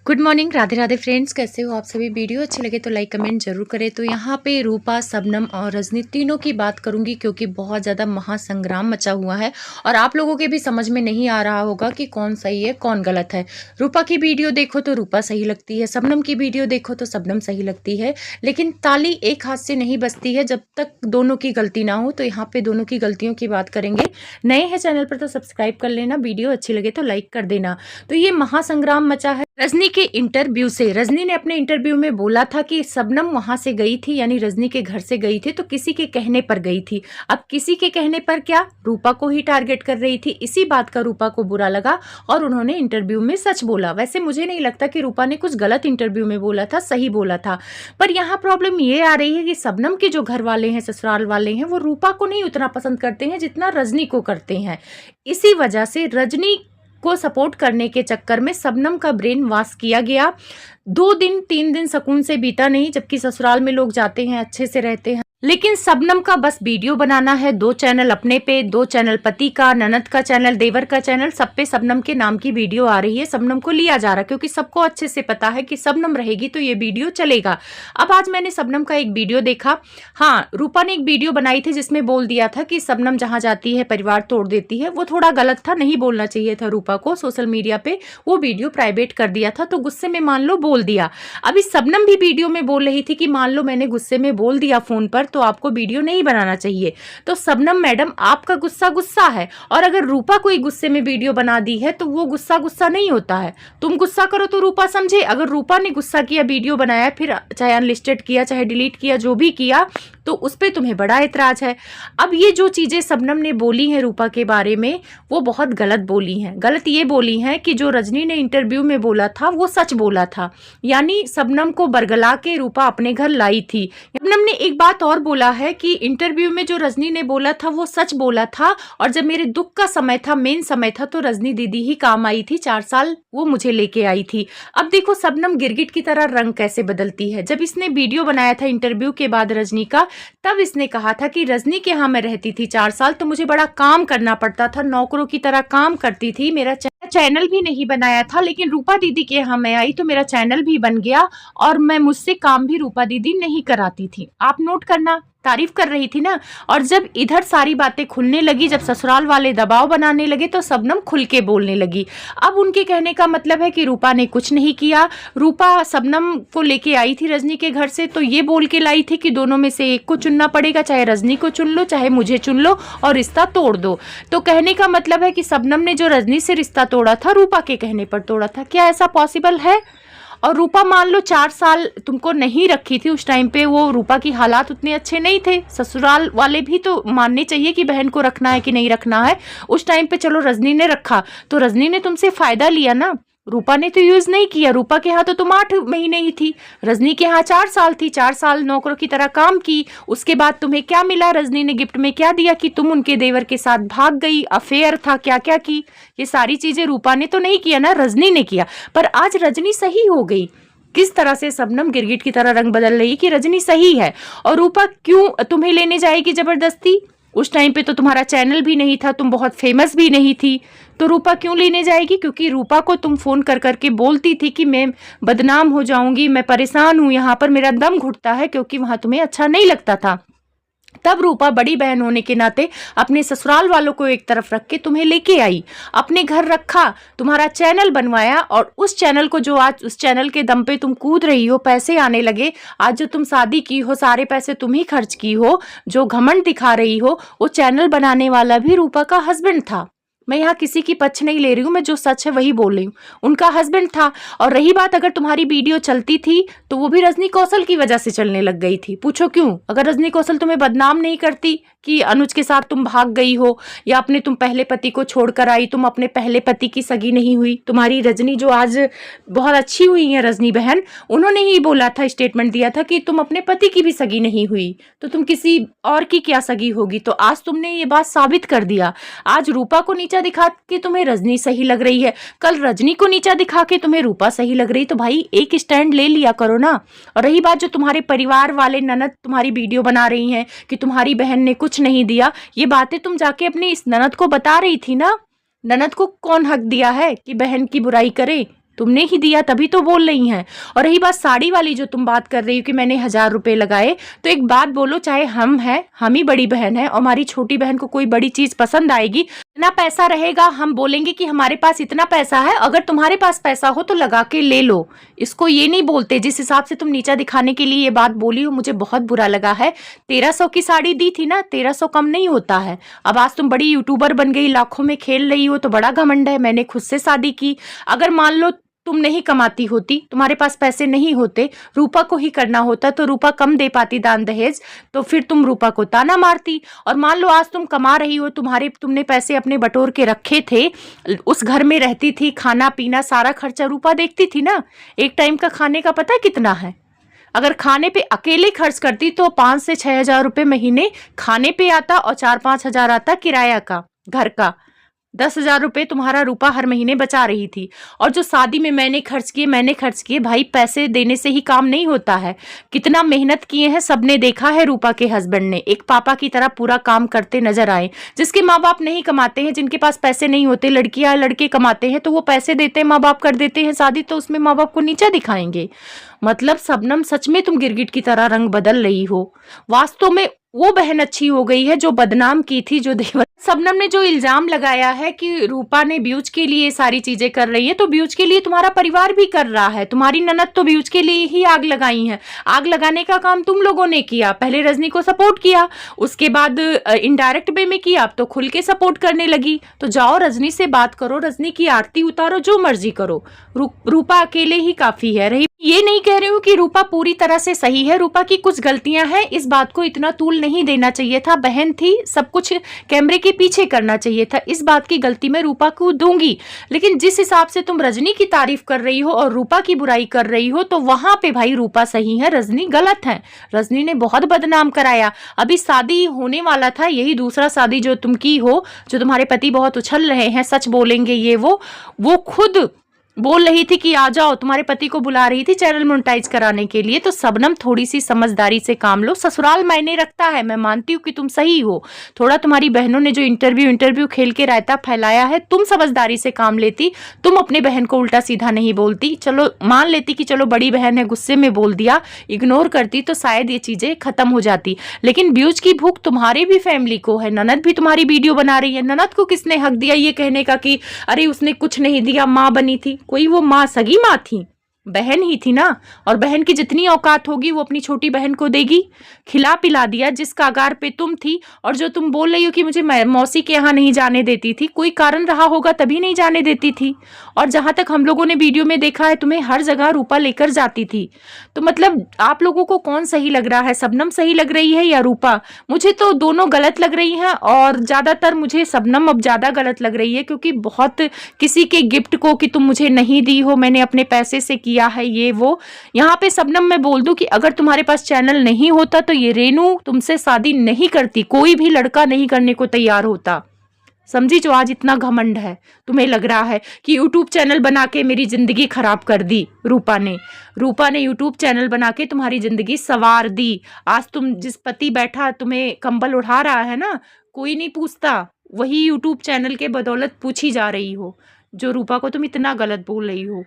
Good morning, Radhe Radhe friends. कैसे हो आप सभी। वीडियो अच्छी लगे तो लाइक कमेंट जरूर करें। तो यहाँ पे रूपा, शबनम और रजनी तीनों की बात करूंगी क्योंकि बहुत ज़्यादा महासंग्राम मचा हुआ है और आप लोगों के भी समझ में नहीं आ रहा होगा कि कौन सही है कौन गलत है। रूपा की वीडियो देखो तो रूपा सही लगती है, शबनम की वीडियो देखो तो शबनम सही लगती है, लेकिन ताली एक हाथ से नहीं बजती है जब तक दोनों की गलती ना हो। तो यहाँ पे दोनों की गलतियों की बात करेंगे। नए हैं चैनल पर तो सब्सक्राइब कर लेना, वीडियो अच्छी लगे तो लाइक कर देना। तो ये महासंग्राम मचा है रजनी के इंटरव्यू से। रजनी ने अपने इंटरव्यू में बोला था कि शबनम वहां से गई थी, यानी रजनी के घर से गई थी तो किसी के कहने पर गई थी। अब किसी के कहने पर क्या, रूपा को ही टारगेट कर रही थी। इसी बात का रूपा को बुरा लगा और उन्होंने इंटरव्यू में सच बोला। वैसे मुझे नहीं लगता कि रूपा ने कुछ गलत इंटरव्यू में बोला था, सही बोला था। पर यहाँ प्रॉब्लम ये आ रही है कि शबनम के जो घर वाले हैं, ससुराल वाले हैं, वो रूपा को नहीं उतना पसंद करते हैं जितना रजनी को करते हैं। इसी वजह से रजनी को सपोर्ट करने के चक्कर में शबनम का ब्रेन वॉश किया गया। 2 दिन 3 दिन सुकून से बीता नहीं, जबकि ससुराल में लोग जाते हैं अच्छे से रहते हैं। लेकिन शबनम का बस वीडियो बनाना है, 2 चैनल अपने पे, 2 चैनल पति का, ननद का चैनल, देवर का चैनल, सब पे शबनम के नाम की वीडियो आ रही है। शबनम को लिया जा रहा है क्योंकि सबको अच्छे से पता है कि शबनम रहेगी तो ये वीडियो चलेगा। अब आज मैंने शबनम का एक वीडियो देखा। हाँ, रूपा ने एक वीडियो बनाई थी जिसमें बोल दिया था कि शबनम जहाँ जाती है परिवार तोड़ देती है। वो थोड़ा गलत था, नहीं बोलना चाहिए था रूपा को। सोशल मीडिया पे वो वीडियो प्राइवेट कर दिया था तो गुस्से में मान लो बोल दिया। अभी शबनम भी वीडियो में बोल रही थी कि मान लो मैंने गुस्से में बोल दिया फोन पर तो आपको वीडियो नहीं बनाना चाहिए। तो शबनम मैडम, आपका गुस्सा गुस्सा है, और अगर रूपा कोई गुस्से में वीडियो बना दी है तो वो गुस्सा गुस्सा नहीं होता है। तुम गुस्सा करो तो रूपा समझे। अगर रूपा ने गुस्सा किया, वीडियो बनाया, फिर चाहे अनलिस्टेड किया, चाहे डिलीट किया, जो भी किया, तो उस पर तुम्हें बड़ा ऐतराज है। अब ये जो चीजें शबनम ने बोली हैं रूपा के बारे में, वो बहुत गलत बोली हैं। गलत ये बोली हैं कि जो रजनी ने इंटरव्यू में बोला था वो सच बोला था, यानी शबनम को बरगला के रूपा अपने घर लाई थी। शबनम ने एक बात और बोला है कि इंटरव्यू में जो रजनी ने बोला था वो सच बोला था, और जब मेरे दुख का समय था, मेन समय था, तो रजनी दीदी ही काम आई थी। 4 साल वो मुझे लेके आई थी। अब देखो शबनम गिरगिट की तरह रंग कैसे बदलती है। जब इसने वीडियो बनाया था इंटरव्यू के बाद रजनी का, तब इसने कहा था कि रजनी के यहाँ मैं रहती थी 4 साल तो मुझे बड़ा काम करना पड़ता था, नौकरों की तरह काम करती थी, मेरा चैनल भी नहीं बनाया था, लेकिन रूपा दीदी के यहाँ मैं आई तो मेरा चैनल भी बन गया, और मैं मुझसे काम भी रूपा दीदी नहीं कराती थी। आप नोट करना, तारीफ कर रही थी ना। और जब इधर सारी बातें खुलने लगी, जब ससुराल वाले दबाव बनाने लगे, तो शबनम खुल के बोलने लगी। अब उनके कहने का मतलब है कि रूपा ने कुछ नहीं किया। रूपा शबनम को लेके आई थी रजनी के घर से, तो ये बोल के लाई थी कि दोनों में से एक को चुनना पड़ेगा, चाहे रजनी को चुन लो चाहे मुझे चुन लो, और रिश्ता तोड़ दो। तो कहने का मतलब है कि शबनम ने जो रजनी से रिश्ता तोड़ा था रूपा के कहने पर तोड़ा था। क्या ऐसा पॉसिबल है? और रूपा मान लो 4 साल तुमको नहीं रखी थी, उस टाइम पे वो रूपा की हालात उतने अच्छे नहीं थे। ससुराल वाले भी तो मानने चाहिए कि बहन को रखना है कि नहीं रखना है। उस टाइम पे चलो रजनी ने रखा तो रजनी ने तुमसे फायदा लिया ना, रूपा ने तो यूज नहीं किया। रूपा के यहाँ तो तुम 8 महीने ही थी, रजनी के यहाँ 4 साल थी। 4 साल नौकरों की तरह काम की। उसके बाद तुम्हें क्या मिला, रजनी ने गिफ्ट में क्या दिया कि तुम उनके देवर के साथ भाग गई, अफेयर था, क्या क्या की। ये सारी चीजें रूपा ने तो नहीं किया ना, रजनी ने किया। पर आज रजनी सही हो गई। किस तरह से शबनम गिरगिट की तरह रंग बदल रही कि रजनी सही है, और रूपा क्यों तुम्हें लेने जाएगी जबरदस्ती। उस टाइम पे तो तुम्हारा चैनल भी नहीं था, तुम बहुत फेमस भी नहीं थी, तो रूपा क्यों लेने जाएगी? क्योंकि रूपा को तुम फोन कर करके बोलती थी कि मैं बदनाम हो जाऊंगी, मैं परेशान हूं, यहाँ पर मेरा दम घुटता है, क्योंकि वहां तुम्हें अच्छा नहीं लगता था। तब रूपा बड़ी बहन होने के नाते अपने ससुराल वालों को एक तरफ रख के तुम्हें लेके आई, अपने घर रखा, तुम्हारा चैनल बनवाया, और उस चैनल को जो आज उस चैनल के दम पे तुम कूद रही हो, पैसे आने लगे, आज जो तुम शादी की हो सारे पैसे तुम ही खर्च की हो, जो घमंड दिखा रही हो, वो चैनल बनाने वाला भी रूपा का हस्बैंड था। मैं यहाँ किसी की पक्ष नहीं ले रही हूँ, मैं जो सच है वही बोल रही हूँ। उनका हस्बैंड था। और रही बात, अगर तुम्हारी वीडियो चलती थी तो वो भी रजनी कौशल की वजह से चलने लग गई थी। पूछो क्यों? अगर रजनी कौशल तुम्हें बदनाम नहीं करती कि अनुज के साथ तुम भाग गई हो, या अपने तुम पहले पति को छोड़कर आई, तुम अपने पहले पति की सगी नहीं हुई। तुम्हारी रजनी जो आज बहुत अच्छी हुई है, रजनी बहन, उन्होंने ही बोला था, स्टेटमेंट दिया था कि तुम अपने पति की भी सगी नहीं हुई, तो तुम किसी और की क्या सगी होगी। तो आज तुमने ये बात साबित कर दिया। आज रूपा को नीचा दिखा के तुम्हें रजनी सही लग रही है, कल रजनी को नीचा दिखा के तुम्हें रूपा सही लग रही। तो भाई एक स्टैंड ले लिया करो ना। और रही बात, जो तुम्हारे परिवार वाले ननद तुम्हारी वीडियो बना रही हैं कि तुम्हारी बहन ने कुछ नहीं दिया, ये बातें तुम जाके अपनी इस ननद को बता रही थी ना। ननद को कौन हक दिया है कि बहन की बुराई करे? तुमने ही दिया तभी तो बोल रही हैं। और रही बात साड़ी वाली जो तुम बात कर रही हो कि मैंने 1000 रुपए लगाए, तो एक बात बोलो, चाहे हम हैं, हम ही बड़ी बहन है और हमारी छोटी बहन को कोई बड़ी चीज पसंद आएगी, इतना पैसा रहेगा, हम बोलेंगे कि हमारे पास इतना पैसा है, अगर तुम्हारे पास पैसा हो तो लगा के ले लो। इसको ये नहीं बोलते। जिस हिसाब से तुम नीचा दिखाने के लिए ये बात बोली हो, मुझे बहुत बुरा लगा है। 1300 की साड़ी दी थी ना, 1300 कम नहीं होता है। अब आज तुम बड़ी यूट्यूबर बन गई, लाखों में खेल रही हो, तो बड़ा घमंड है। मैंने खुद से शादी की। अगर मान लो तुम नहीं कमाती होती, तुम्हारे पास पैसे नहीं होते, रूपा को ही करना होता, तो रूपा कम दे पाती दान दहेज, तो फिर तुम रूपा को ताना मारती। और मान लो आज तुम कमा रही हो, तुमने पैसे अपने बटोर के रखे थे, उस घर में रहती थी, खाना पीना सारा खर्चा रूपा देखती थी ना। एक टाइम का खाने का पता कितना है? अगर खाने पे अकेले खर्च करती तो 5 से 6 हजार रुपए महीने खाने पे आता और 4-5 हजार आता किराया का, घर का। 10 हजार रुपए तुम्हारा रूपा हर महीने बचा रही थी। और जो शादी में मैंने खर्च किए, भाई पैसे देने से ही काम नहीं होता है। कितना मेहनत किए हैं सबने देखा है। रूपा के हस्बैंड ने एक पापा की तरह पूरा काम करते नजर आए। जिसके माँ बाप नहीं कमाते हैं, जिनके पास पैसे नहीं होते, लड़कियां लड़के कमाते हैं, तो वो पैसे देते हैं, माँ बाप कर देते हैं शादी, तो उसमें माँ बाप को नीचा दिखाएंगे। मतलब शबनम, सच में तुम गिरगिट की तरह रंग बदल रही हो। वास्तव में वो बहन अच्छी हो गई है जो बदनाम की थी, जो देवर। शबनम ने जो इल्जाम लगाया है कि रूपा ने व्यूज के लिए सारी चीजें कर रही है, तो व्यूज के लिए तुम्हारा परिवार भी कर रहा है। तुम्हारी ननद तो व्यूज के लिए ही आग लगाई है। आग लगाने का काम तुम लोगों ने किया। पहले रजनी को सपोर्ट किया, उसके बाद इनडायरेक्ट वे में किया, अब तो खुल के सपोर्ट करने लगी। तो जाओ रजनी से बात करो, रजनी की आरती उतारो, जो मर्जी करो। रूपा अकेले ही काफी है। रही ये नहीं कह रही हूँ कि रूपा पूरी तरह से सही है, रूपा की कुछ गलतियां हैं, इस बात को इतना तूल नहीं देना चाहिए था। बहन थी, सब कुछ कैमरे के पीछे करना चाहिए था। इस बात की गलती मैं रूपा को दूंगी। लेकिन जिस हिसाब से तुम रजनी की तारीफ कर रही हो और रूपा की बुराई कर रही हो, तो वहां पे भाई रूपा सही है, रजनी गलत है। रजनी ने बहुत बदनाम कराया। अभी शादी होने वाला था, यही दूसरा शादी जो तुम की हो, जो तुम्हारे पति बहुत उछल रहे हैं, सच बोलेंगे ये वो खुद बोल रही थी कि आ जाओ, तुम्हारे पति को बुला रही थी चैनल मोनेटाइज कराने के लिए। तो शबनम थोड़ी सी समझदारी से काम लो। ससुराल मायने रखता है, मैं मानती हूँ कि तुम सही हो। थोड़ा तुम्हारी बहनों ने जो इंटरव्यू खेल के रायता फैलाया है, तुम समझदारी से काम लेती, तुम अपने बहन को उल्टा सीधा नहीं बोलती। चलो मान लेती कि चलो बड़ी बहन है, गुस्से में बोल दिया, इग्नोर करती, तो शायद ये चीजें खत्म हो जाती। लेकिन व्यूज की भूख तुम्हारे भी फैमिली को है। ननद भी तुम्हारी वीडियो बना रही है। ननद को किसने हक दिया ये कहने का कि अरे उसने कुछ नहीं दिया, माँ बनी थी? कोई वो माँ सगी माँ थी? बहन ही थी ना। और बहन की जितनी औकात होगी वो अपनी छोटी बहन को देगी। खिला पिला दिया जिस कागार पे तुम थी। और जो तुम बोल रही हो कि मुझे मौसी के यहाँ नहीं जाने देती थी, कोई कारण रहा होगा तभी नहीं जाने देती थी। और जहां तक हम लोगों ने वीडियो में देखा है, तुम्हें हर जगह रूपा लेकर जाती थी। तो मतलब आप लोगों को कौन सही लग रहा है? शबनम सही लग रही है या रूपा? मुझे तो दोनों गलत लग रही हैं, और ज्यादातर मुझे शबनम अब ज्यादा गलत लग रही है, क्योंकि बहुत किसी के गिफ्ट को कि तुम मुझे नहीं दी हो, मैंने अपने पैसे से किया है, ये वो। यहाँ पे शबनम मैं बोल दूं कि अगर तुम्हारे पास चैनल नहीं होता तो ये रेनू तुमसे शादी नहीं करती, कोई भी लड़का नहीं करने को तैयार होता। समझी? जो आज इतना घमंड है, तुम्हें लग रहा है कि यूट्यूब चैनल बना के मेरी जिंदगी खराब कर दी रूपा ने यूट्यूब चैनल बना के तुम्हारी जिंदगी संवार दी। आज तुम जिस पति बैठा तुम्हें कंबल उठा रहा है ना, कोई नहीं पूछता, वही यूट्यूब चैनल के बदौलत पूछी जा रही हो, जो रूपा को तुम इतना गलत बोल रही हो।